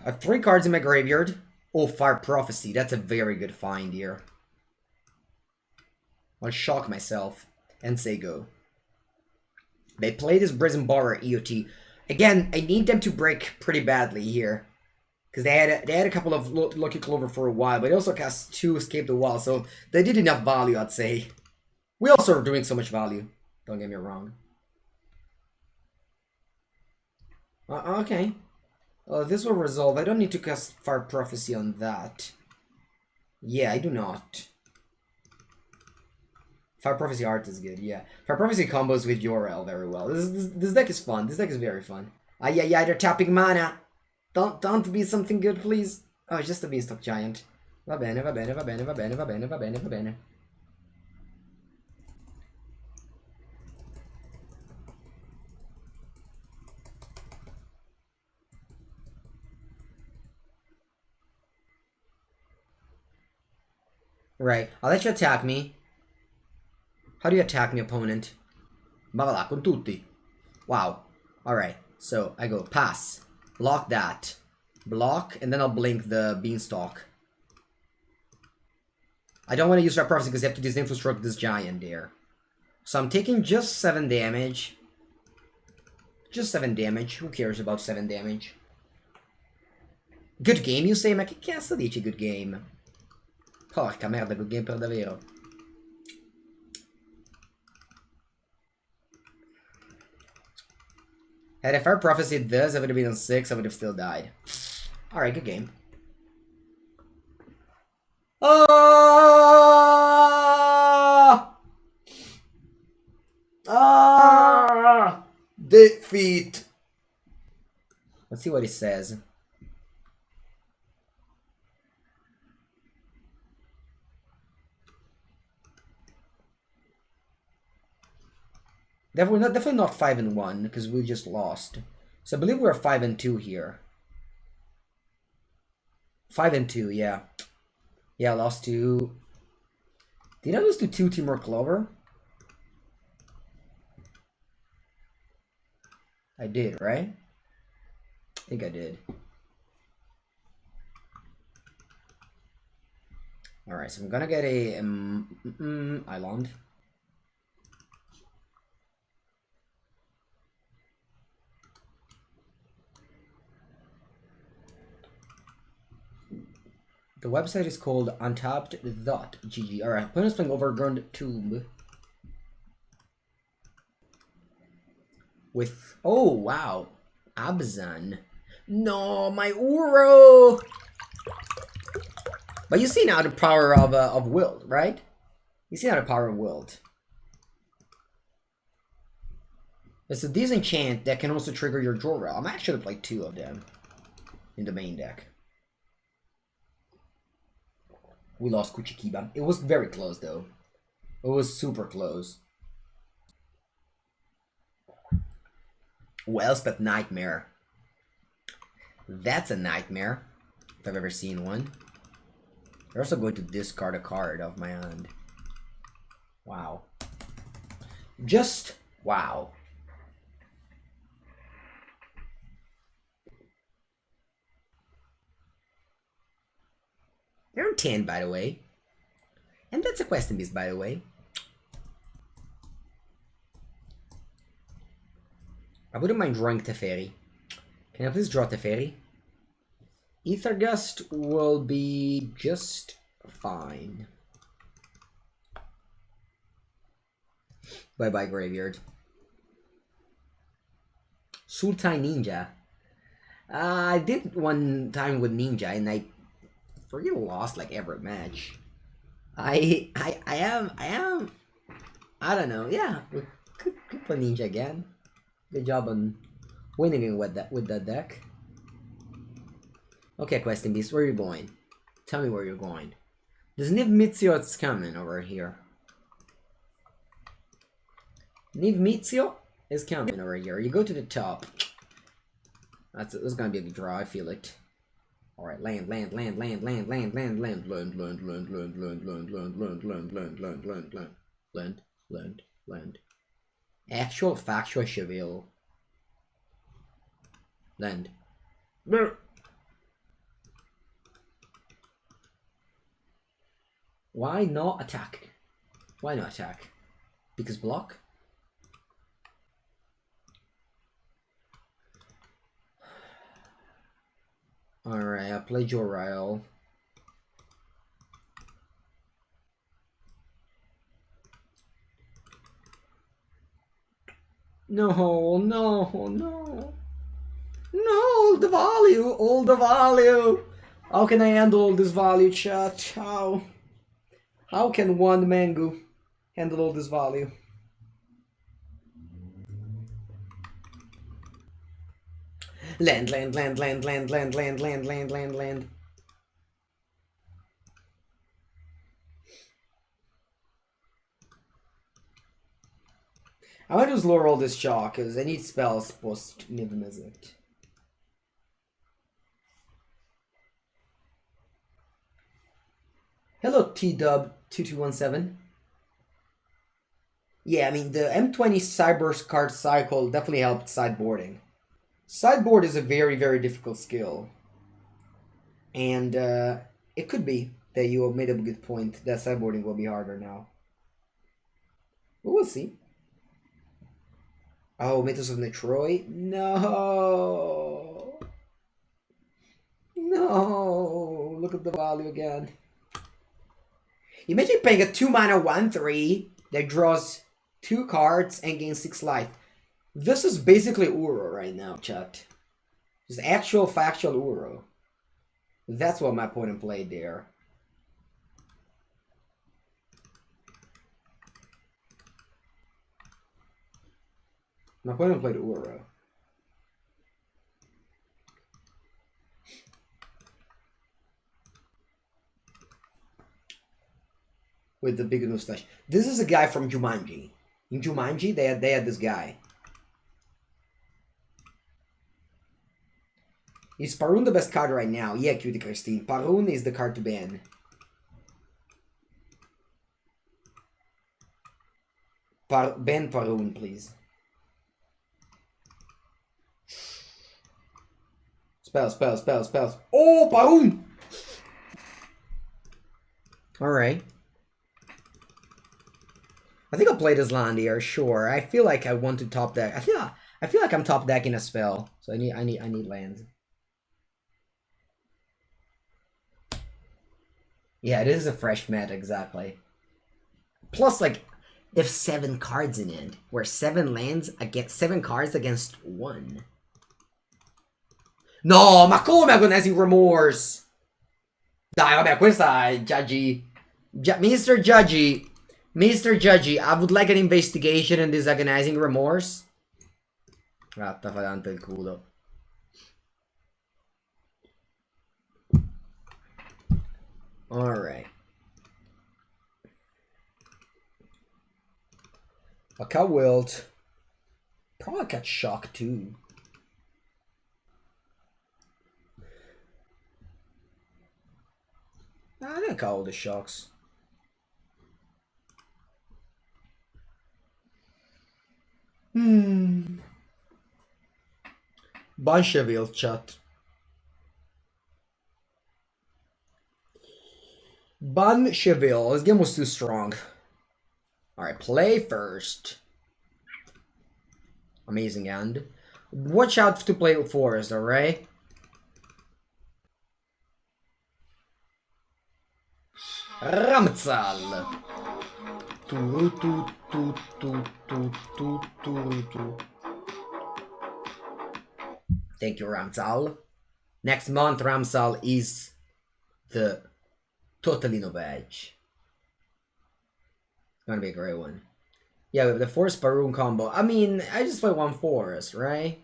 I have 3 cards in my graveyard. Oh, Fire Prophecy. That's a very good find here. I'll shock myself and say go. They play this Brazen Borrower EOT. Again, I need them to break pretty badly here. Because they had a couple of Lucky Clover for a while, but they also cast 2 Escape the Wall, so they did enough value, I'd say. We also are doing so much value. Don't get me wrong. Okay. This will resolve. I don't need to cast Fire Prophecy on that. Yeah, I do not. Fire Prophecy Art is good, yeah. Fire Prophecy combos with Yorel very well. This deck is fun. This deck is very fun. Yeah, they're tapping mana. Don't be something good, please. Oh, it's just a Beanstalk Giant. Va bene. Right, I'll let you attack me. How do you attack me, opponent? Ma va là, con tutti. Wow. Alright, so I go pass. Block that. Block, and then I'll blink the Beanstalk. I don't want to use Fire Prophecy because I have to Disinfostroke this Giant there. So I'm taking just 7 damage. Just 7 damage. Who cares about 7 damage? Good game, you say? Ma che cazzo dici good game? Porca merda, good game per davvero. Had a Fire Prophecy this, I would have been on 6, I would have still died. Alright, good game. Defeat! Let's see what he says. Definitely not 5-1 because we just lost. So I believe we're 5-2 here. 5-2, yeah. Yeah, I lost to... Did I lose to 2 Temur Clover? I did, right? I think I did. Alright, so I'm gonna get a island. The website is called untapped.gg. Alright, opponent's playing Overgrown Tomb. With, oh wow, Abzan. No, my Uro! But you see now the power of Wild, right? You see now the power of Wild. It's a disenchant that can also trigger your draw roll. I might actually play 2 of them in the main deck. We lost Kuchikiba. It was very close though. It was super close. Elspeth Nightmare. That's a nightmare, if I've ever seen one. You're also going to discard a card of my hand. Wow. Just wow. They're 10, by the way. And that's a question beast, by the way. I wouldn't mind drawing Teferi. Can I please draw Teferi? Ether Gust will be just fine. Bye-bye, Graveyard. Sultai Ninja. I did one time with Ninja and I freaking lost like every match. I don't know. Yeah, we could play Ninja again. Good job on winning with that deck. Okay, Questing Beast, where are you going? Tell me where you're going. There's Niv Mitziot's coming over here. Niv Mitziot is coming over here. You go to the top. That's gonna be a good draw, I feel it. Alright, land. Actual factual Cheville. Land. Why not attack? Why not attack? Because block? Alright, I played Jor-El. No, the value, all the value. How can I handle all this value, chat? How can one Mengu handle all this value? Land. I might just lower all this chalk because I need spells post Niv Mizzet. Hello T-Dub2217. Yeah, I mean the M20 Cyber card cycle definitely helped sideboarding. Sideboard is a very, very difficult skill. And it could be that you made a good point that sideboarding will be harder now. But we'll see. Oh, Mythos of Netroid? No! No! Look at the value again. Imagine playing a 2-mana 1/3 that draws 2 cards and gains 6 life. This is basically Uro right now, chat. Just actual factual Uro. That's what my opponent played there. My opponent played Uro. With the big mustache. This is a guy from Jumanji. In Jumanji, they had this guy. Is Parun the best card right now? Yeah, Cutie Christine. Parun is the card to ban. Ban Parun, please. Spells. Oh, Parun! Alright. I think I'll play this land here, sure. I feel like I want to top deck. I feel like I'm top decking a spell. So I need lands. Yeah, it is a fresh meta, exactly. Plus, like, they have 7 cards in it, where 7 lands against 7 cards against 1. No, ma come agonizing remorse? Dai, vabbè, questa è Judgy. Mr. Judgy. Mr. Judgy, I would like an investigation in this agonizing remorse. Ratta, fa tanto il culo. Alright. A cow wilt. Probably got shocked too. I think all the shocks. Bancheville chat. Bancheville. This game was too strong. Alright, play first. Amazing end. Watch out to play with Forest, alright? Ramzal. Thank you, Ramzal. Next month, Ramzal is the Totalino badge. It's gonna be a great one. Yeah, with the Forest Baroon combo. I mean, I just play one Forest, right?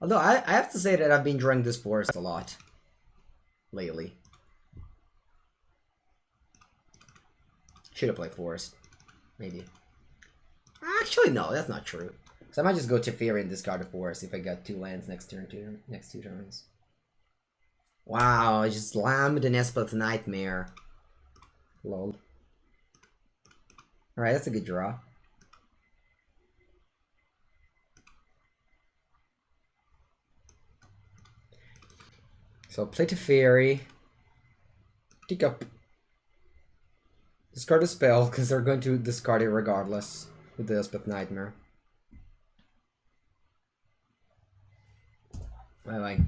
Although, I have to say that I've been drawing this Forest a lot lately. Should have played Forest. Maybe. Actually, no, that's not true. So I might just go Teferi and discard a Forest if I got 2 lands next two turns. Wow, I just slammed an Espel's Nightmare. Lol. Alright, that's a good draw. So play Teferi. Dig up. Discard a spell, because they're going to discard it regardless with the Elspeth Nightmare. Bye-bye.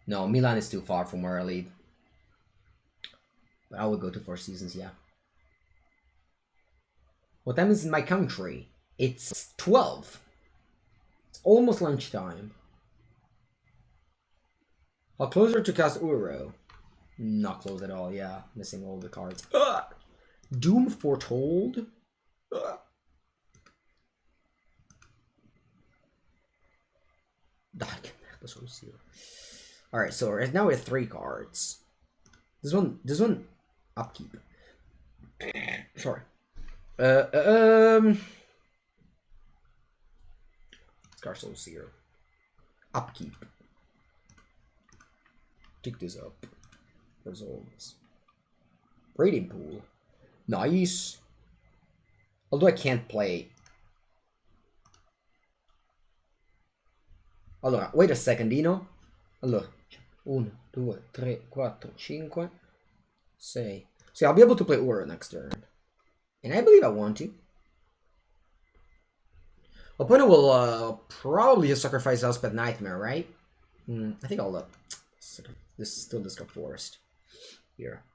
No, Milan is too far from where I live. But I would go to 4 Seasons, yeah. What time is in my country? It's 12. It's almost lunchtime. How closer to cast Uro? Not close at all, yeah. Missing all the cards. Doom Foretold? Alright, so right now we have 3 cards. This one, upkeep. Sorry. Scarsoul Seer. Upkeep. Pick this up. Resolves. Raiding Pool. Nice. Although I can't play. Allora, wait a second, Dino. Allora, 1, 2, 3, 4, 5, 6. So I'll be able to play Uro next turn. And I believe I want to. Opponent will probably just sacrifice Elspeth Nightmare, right? I think I'll this is still discard Forest. Here.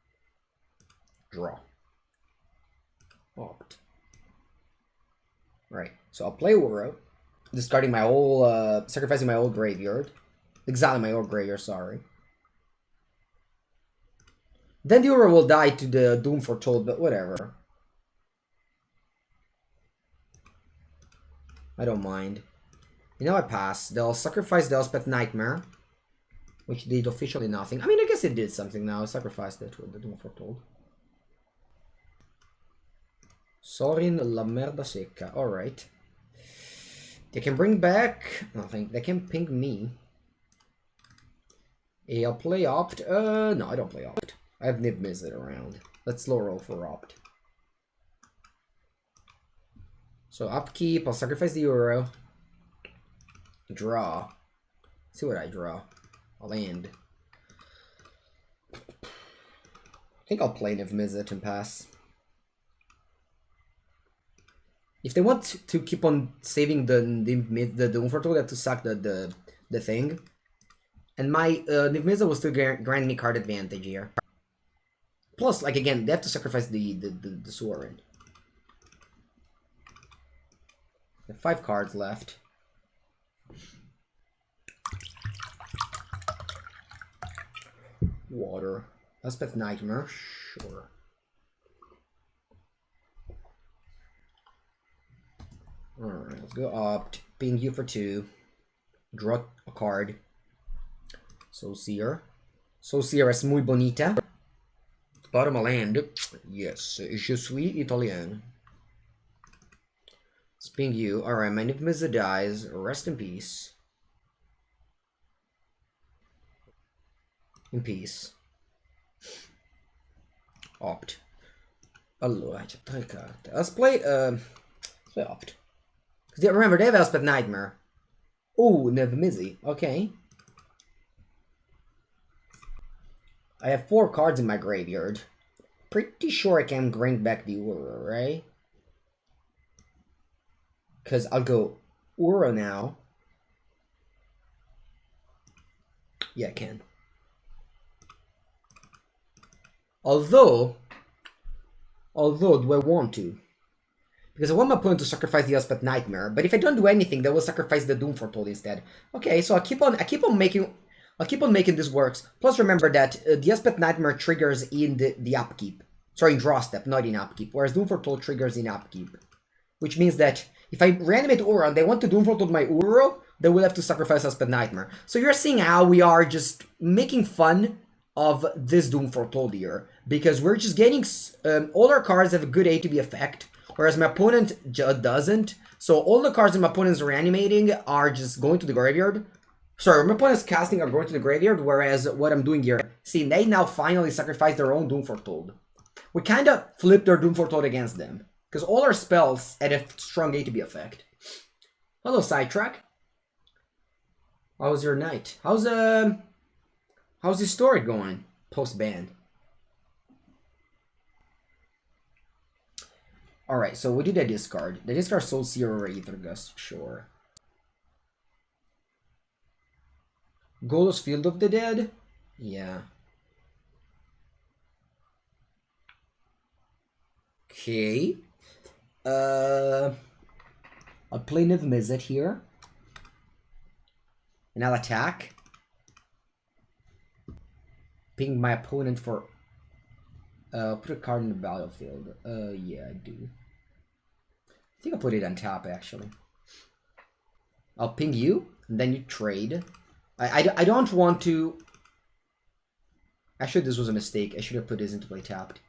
Draw. Opt. Right. So I'll play Uro. Discarding my whole sacrificing my old graveyard. Exiling my old graveyard, sorry. Then the Uro will die to the Doom Foretold, but whatever. I don't mind. You know, I pass. They'll sacrifice the Elspeth Nightmare, which did officially nothing. I mean, I guess it did something now. Sacrificed it with the Doom Foretold. Sorin la merda secca. Alright. They can bring back nothing. They can ping me. I'll play Opt. No, I don't play Opt. I have Nib Mizzet around. Let's slow roll for Opt. So upkeep, I'll sacrifice the Uro. Draw. See what I draw. I'll land. I think I'll play Niv Mizzet and pass. If they want to keep on saving the Doom Foretold, they have to sack the thing. And my Niv-Mizzet will still grant me card advantage here. Plus, like again, they have to sacrifice the sword. They have 5 cards left. Water. Elspeth Nightmare. Sure. Alright, let's go opt. Ping you for 2. Draw a card. Soulseer. Soulseer es muy bonita. Bottom a land. Yes, je suis italien. Ping you. Alright, my Niv-Mizzet dies. Rest in peace. In peace. Opt. Allora, c'è 3 carte. Let's play opt. Remember, they have Elspeth Nightmare. Oh, Niv-Mizzet. Okay. I have 4 cards in my graveyard. Pretty sure I can bring back the Uro, right? Because I'll go Uro now. Yeah, I can. Although, do I want to? Because I want my opponent to sacrifice the Elspeth Nightmare, but if I don't do anything, they will sacrifice the Doom Foretold instead. Okay, so I keep on making this works. Plus, remember that the Elspeth Nightmare triggers in the upkeep. Sorry, in draw step, not in upkeep. Whereas Doom Foretold triggers in upkeep, which means that if I reanimate Uro and they want to Doom Foretold my Uro, they will have to sacrifice Elspeth Nightmare. So you're seeing how we are just making fun of this Doom Foretold here, because we're just getting all our cards have a good A to B effect, whereas my opponent doesn't. So all the cards that my opponent's reanimating are just going to the graveyard. Sorry, my opponent's casting are going to the graveyard, whereas what I'm doing here, see, they now finally sacrifice their own Doom Foretold. We kind of flipped their Doom Foretold against them, because all our spells had a strong A to B effect. Hello, Sidetrack. How was your night? How's the story going post-ban? Alright, so what did I discard? Did I discard Soulseer or Aethergust? Sure. Golos Field of the Dead? Yeah. Okay. I'll play Niv-Mizzet here. And I'll attack. Ping my opponent for... put a card in the battlefield. Yeah, I do. I think I'll put it on top, actually. I'll ping you, and then you trade. I don't want to... Actually, this was a mistake. I should have put this into play tapped.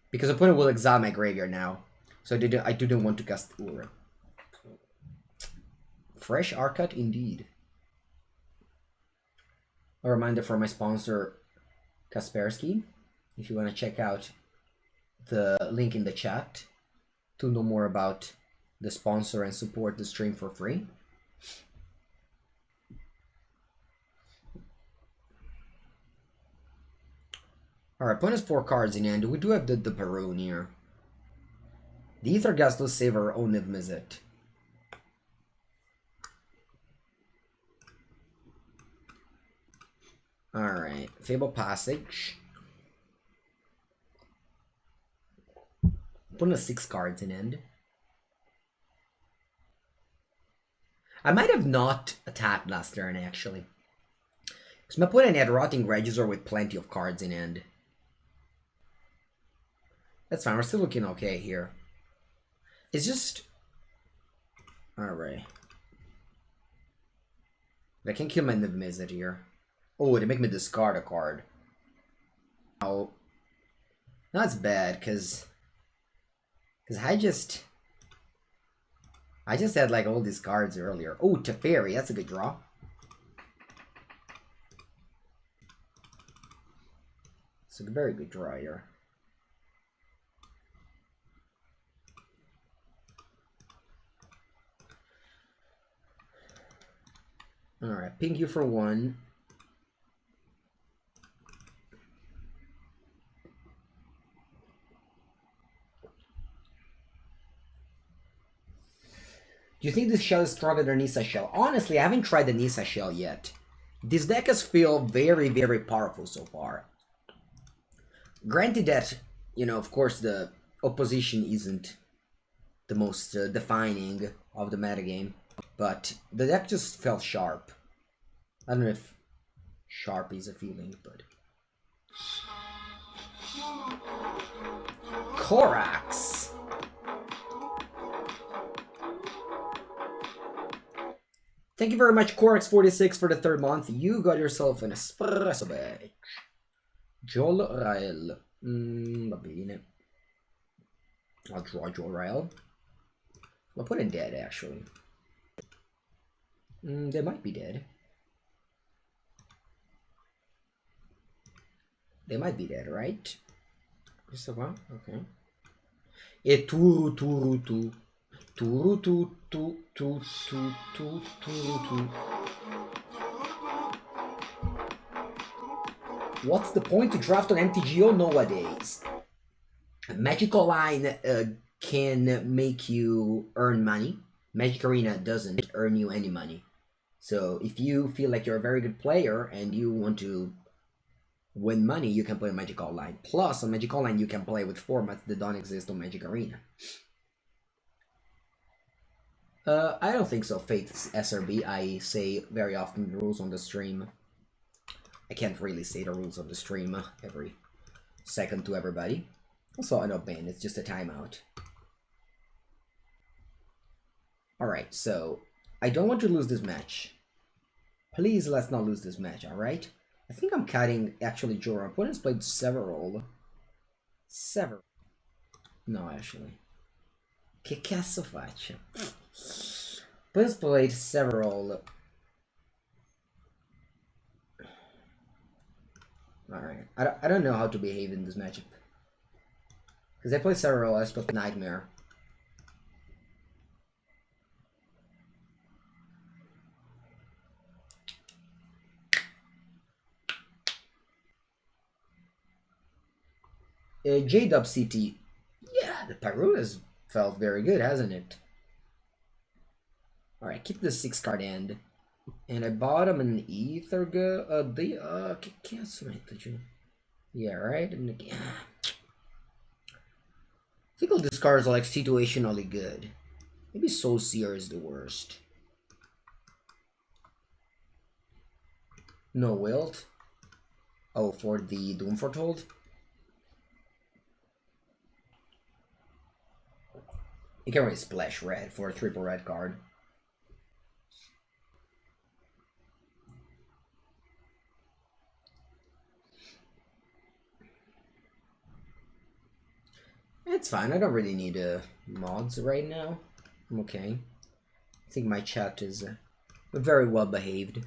Because opponent will exile my graveyard now. So I didn't want to cast Ura. Fresh Arcut indeed. A reminder for my sponsor, Kaspersky. If you want to check out the link in the chat to know more about the sponsor and support the stream for free. Alright, opponent's 4 cards in hand. We do have the Baroon here. The Aethergust will save our own Niv-Mizzet. Alright, Fable Passage. Opponent has 6 cards in hand. I might have not attacked last turn, actually. Because my opponent had Rotting Regisaur with plenty of cards in hand. That's fine, we're still looking okay here. It's just... Alright. I can kill my Niv-Mizzet here. Oh, they make me discard a card. Oh. That's bad, because I just had like all these cards earlier. Oh, Teferi, that's a good draw. It's a very good draw here. Alright, ping you for 1. Do you think this shell is stronger than Nissa shell? Honestly, I haven't tried the Nissa shell yet. This deck has feel very, very powerful so far. Granted that, you know, of course the opposition isn't the most defining of the metagame, but the deck just felt sharp. I don't know if sharp is a feeling, but... Korax! Thank you very much, Korax46, for the 3rd month. You got yourself an espresso bag. Jol Rael. Va bene. I'll draw Jol Rael. I'll put in dead, actually. They might be dead. They might be dead, right? Questo qua? Ok. E Turu Turu Tu. Turu Tu Tu Tu Tu Tu Turu Tu. What's the point to draft on MTGO nowadays? Magic Online can make you earn money. Magic Arena doesn't earn you any money. So if you feel like you're a very good player and you want to win money, you can play on Magic Online. Plus, on Magic Online, you can play with formats that don't exist on Magic Arena. I don't think so, Fate SRB. I say very often the rules on the stream. I can't really say the rules of the stream every second to everybody. Also, I know ban, it's just a timeout. Alright, so I don't want to lose this match. Please let's not lose this match, alright? I think I'm cutting actually Jorah. Opponents played several. No, actually. Che cazzo faccio? Opponents played several. Alright. I don't know how to behave in this matchup. Because I play several, I split Nightmare. J-Dub CT. Yeah, the Peru has felt very good, hasn't it? Alright, keep the 6-card end. And I bought him an Ether yeah, right? And again, I think all these cards are like situationally good. Maybe Soul Seer is the worst. No Wilt. Oh, for the Doom Foretold? You can already splash red for a 3 red card. It's fine, I don't really need mods right now. I'm okay. I think my chat is very well behaved.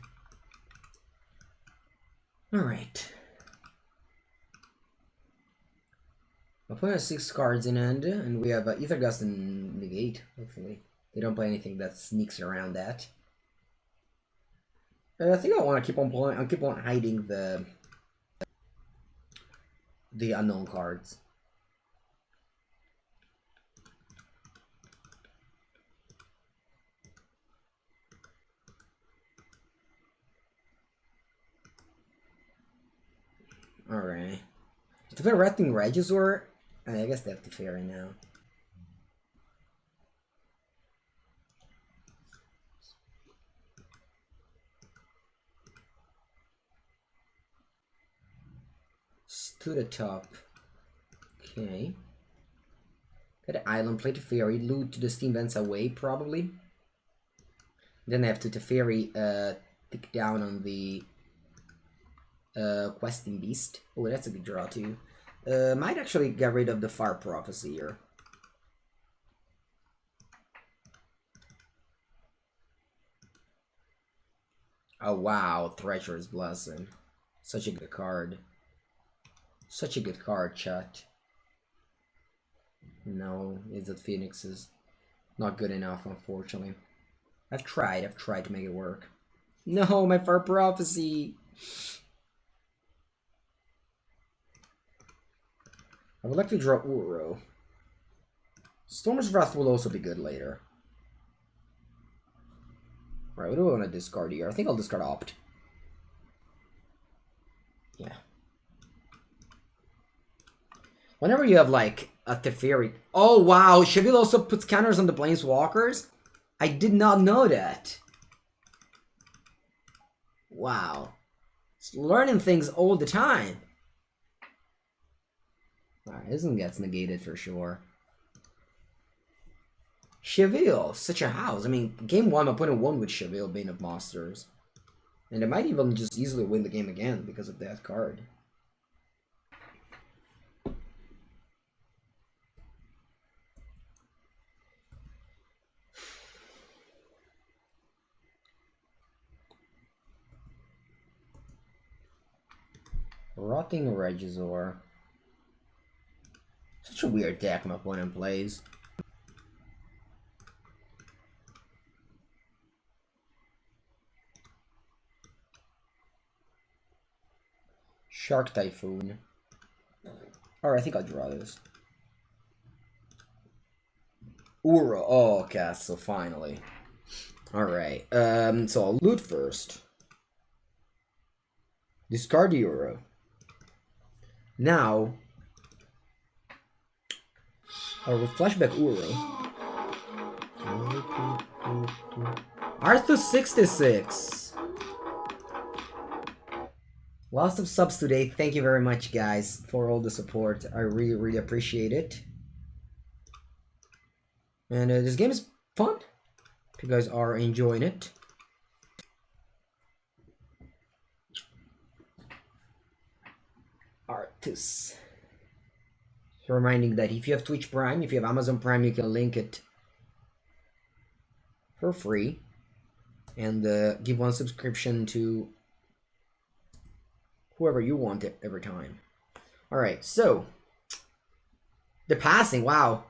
Alright. My opponent has 6 cards in hand, and we have Ether Gust and Negate, hopefully. They don't play anything that sneaks around that. I think I want to keep on playing. I'll keep on hiding the unknown cards. Alright. If they're Rattling Regisaur, I guess they have Teferi now. To the top. Okay. Got an island, play Teferi, loot the Steam Vents away, probably. Then I have to Teferi tick down on the Questing Beast. Oh, that's a good draw too. Might actually get rid of the Far Prophecy here. Oh wow, Treacherous Blessing. Such a good card. Such a good card, chat. No, it's that Phoenix is not good enough, unfortunately. I've tried to make it work. No, my Far Prophecy! I would like to draw Uro. Storm's Wrath will also be good later. Right, what do I want to discard here? I think I'll discard Opt. Yeah. Whenever you have, like, a Teferi... Oh, wow! Cheville also puts counters on the Planeswalkers? I did not know that. Wow. It's learning things all the time. Alright, this one gets negated for sure. Cheville, such a house. I mean, game 1, my opponent won with Cheville, Bane of Monsters. And they might even just easily win the game again because of that card. Rotting Regisor. Such a weird deck my opponent plays. Shark Typhoon. Alright, I think I'll draw this. Uro. Oh, Castle, finally. Alright, so I'll loot first. Discard the Uro. Now, I'll flashback Uro. Arthur 66. Lots of subs today. Thank you very much, guys, for all the support. I really, really appreciate it. And this game is fun. If you guys are enjoying it. Artus. So reminding that if you have Twitch Prime, if you have Amazon Prime, you can link it for free. And give one subscription to whoever you want it every time. Alright, so the passing, wow.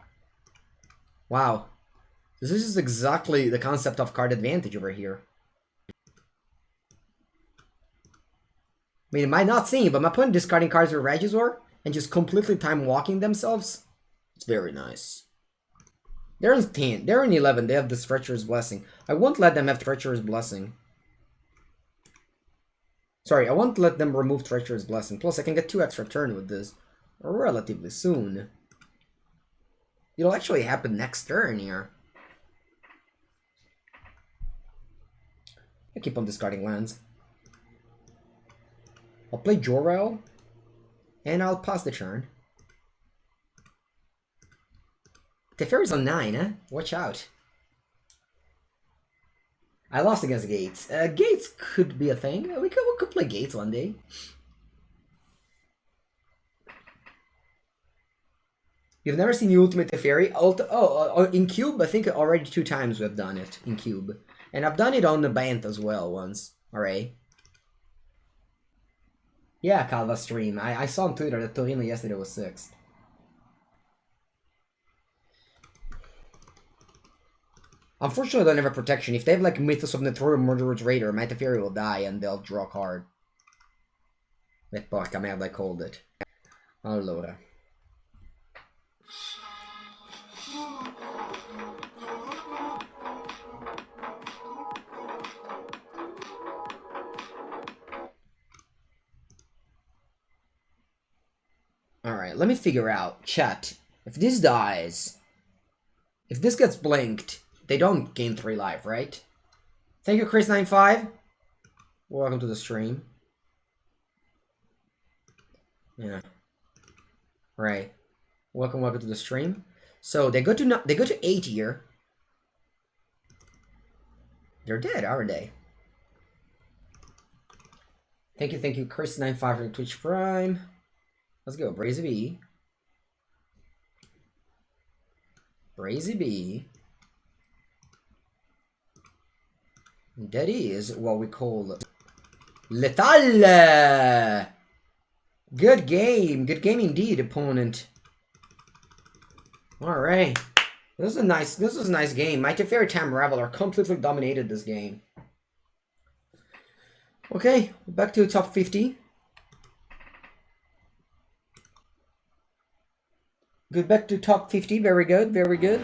Wow. This is exactly the concept of card advantage over here. I mean, it might not seem, but my opponent discarding cards with Regisor and just completely time walking themselves. It's very nice. They're in 10. They're in 11. They have this Treacherous Blessing. I won't let them have Treacherous Blessing. Sorry, I won't let them remove Treacherous Blessing. Plus, I can get 2 extra turn with this relatively soon. It'll actually happen next turn here. I keep on discarding lands. I'll play Jor-El, and I'll pass the turn. Teferi's on 9, huh? Watch out. I lost against Gates. Gates could be a thing. We could play Gates one day. You've never seen the Ultimate Teferi? In Cube, I think already 2 times we've done it in Cube. And I've done it on the Bant as well once. Alright. Yeah, Calva stream. I saw on Twitter that Torino yesterday was 6th. Unfortunately, they don't have a protection. If they have like Mythos of Notorious Murderer's Raider, my Teferi will die and they'll draw a card. That porca merda, I called it. Allora. Alright, let me figure out. Chat. If this dies, if this gets blinked, they don't gain 3 life, right? Thank you, Chris95. Welcome to the stream. Yeah. Right. Welcome to the stream. So they go to 8 here. They're dead, aren't they? Thank you, Chris95 for the Twitch Prime. Let's go, Brazy B. Brazy B. That is what we call Lethal! Good game indeed, opponent. Alright. This was a nice game. My Teferi Time Raveler completely dominated this game. Okay, back to top 50. Good, back to top 50. Very good, very good.